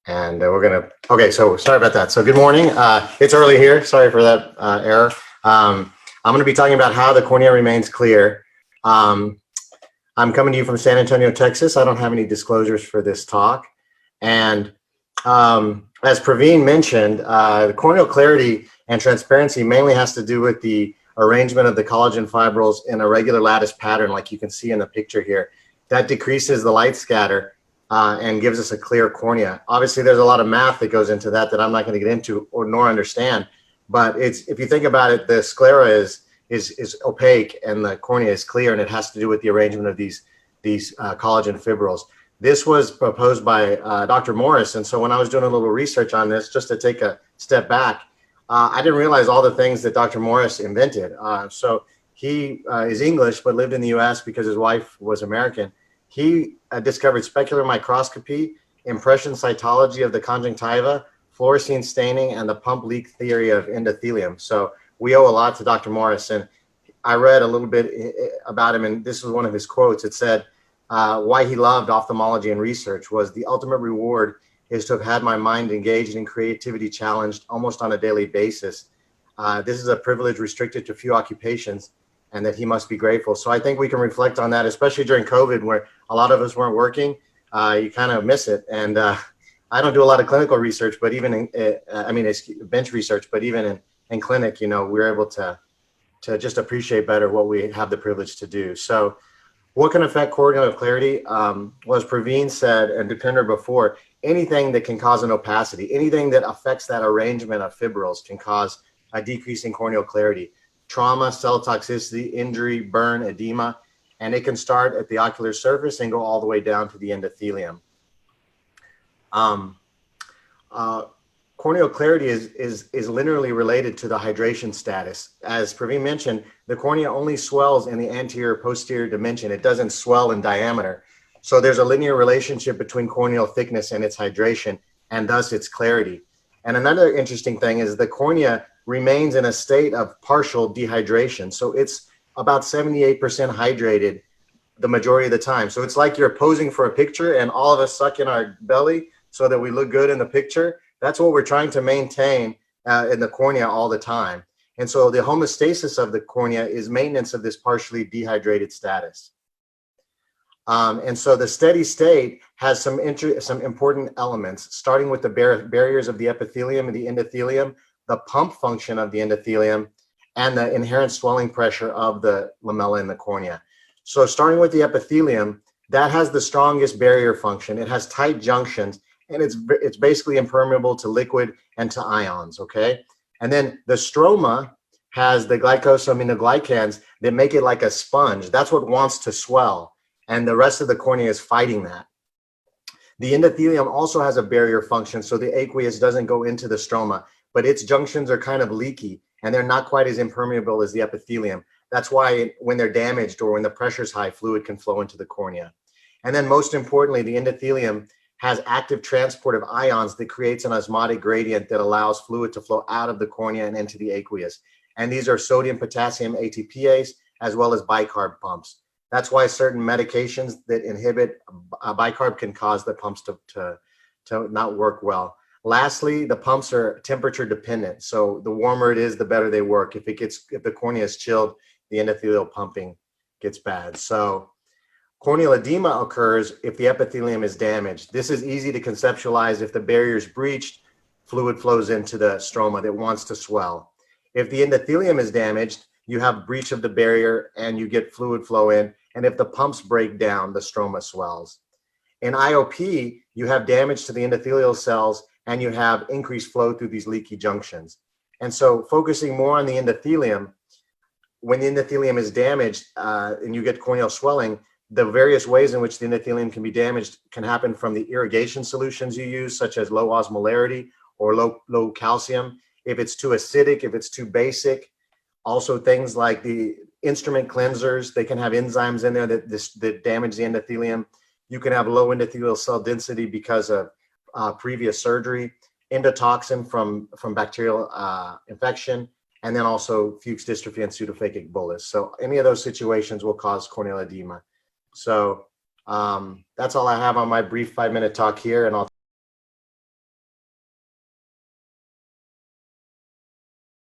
And we're gonna, okay, so sorry about that. So good morning. It's early here. Sorry for that error. I'm gonna be talking about how the cornea remains clear. I'm coming to you from San Antonio, Texas. I don't have any disclosures for this talk. And as Praveen mentioned, the corneal clarity and transparency mainly has to do with the arrangement of the collagen fibrils in a regular lattice pattern, like you can see in the picture here. That decreases the light scatter and gives us a clear cornea. Obviously, there's a lot of math that goes into that I'm not going to get into or nor understand. But it's, if you think about it, the sclera is opaque and the cornea is clear, and it has to do with the arrangement of these collagen fibrils. This was proposed by Dr. Morris, and so when I was doing a little research on this, just to take a step back, I didn't realize all the things that Dr. Morris invented. So he is English, but lived in the U.S. because his wife was American. He discovered specular microscopy, impression cytology of the conjunctiva, fluorescein staining, and the pump leak theory of endothelium. So we owe a lot to Dr. Morris. And I read a little bit about him, and this was one of his quotes. It said, why he loved ophthalmology and research was the ultimate reward is to have had my mind engaged in creativity challenged almost on a daily basis. This is a privilege restricted to few occupations, and that he must be grateful. So I think we can reflect on that, especially during COVID, where a lot of us weren't working. You kind of miss it. And I don't do a lot of clinical research, but even in, it's bench research, but even in clinic, you know, we're able to just appreciate better what we have the privilege to do. So what can affect corneal clarity? Well, as Praveen said, and Dipender before, anything that can cause an opacity, anything that affects that arrangement of fibrils can cause a decrease in corneal clarity. Trauma, cell toxicity, injury, burn, edema, and it can start at the ocular surface and go all the way down to the endothelium. Corneal clarity is linearly related to the hydration status. As Praveen mentioned, the cornea only swells in the anterior posterior dimension. It doesn't swell in diameter. So there's a linear relationship between corneal thickness and its hydration, and thus its clarity. And another interesting thing is the cornea remains in a state of partial dehydration. So it's about 78% hydrated the majority of the time. So it's like you're posing for a picture and all of us suck in our belly so that we look good in the picture. That's what we're trying to maintain in the cornea all the time. And so the homeostasis of the cornea is maintenance of this partially dehydrated status. And so the steady state has some important elements, starting with the barriers of the epithelium and the endothelium, the pump function of the endothelium, and the inherent swelling pressure of the lamella in the cornea. So starting with the epithelium, that has the strongest barrier function. It has tight junctions, and it's basically impermeable to liquid and to ions, okay? And then the stroma has the glycosaminoglycans that make it like a sponge. That's what wants to swell, and the rest of the cornea is fighting that. The endothelium also has a barrier function, so the aqueous doesn't go into the stroma, but its junctions are kind of leaky, and they're not quite as impermeable as the epithelium. That's why when they're damaged or when the pressure's high, fluid can flow into the cornea. And then most importantly, the endothelium has active transport of ions that creates an osmotic gradient that allows fluid to flow out of the cornea and into the aqueous. And these are sodium potassium ATPase as well as bicarb pumps. That's why certain medications that inhibit bicarb can cause the pumps to not work well. Lastly, the pumps are temperature dependent. So the warmer it is, the better they work. If the cornea is chilled, the endothelial pumping gets bad. So corneal edema occurs if the epithelium is damaged. This is easy to conceptualize. If the barrier is breached, fluid flows into the stroma that wants to swell. If the endothelium is damaged, you have breach of the barrier and you get fluid flow in. And if the pumps break down, the stroma swells. In IOP, you have damage to the endothelial cells and you have increased flow through these leaky junctions. And so focusing more on the endothelium, when the endothelium is damaged and you get corneal swelling, the various ways in which the endothelium can be damaged can happen from the irrigation solutions you use, such as low osmolarity or low calcium. If it's too acidic, if it's too basic, also things like the instrument cleansers, they can have enzymes in there that damage the endothelium. You can have low endothelial cell density because of previous surgery, endotoxin from bacterial infection, and then also Fuchs dystrophy and pseudophakic bullous. So any of those situations will cause corneal edema. So That's all I have on my brief 5-minute talk here, and I'll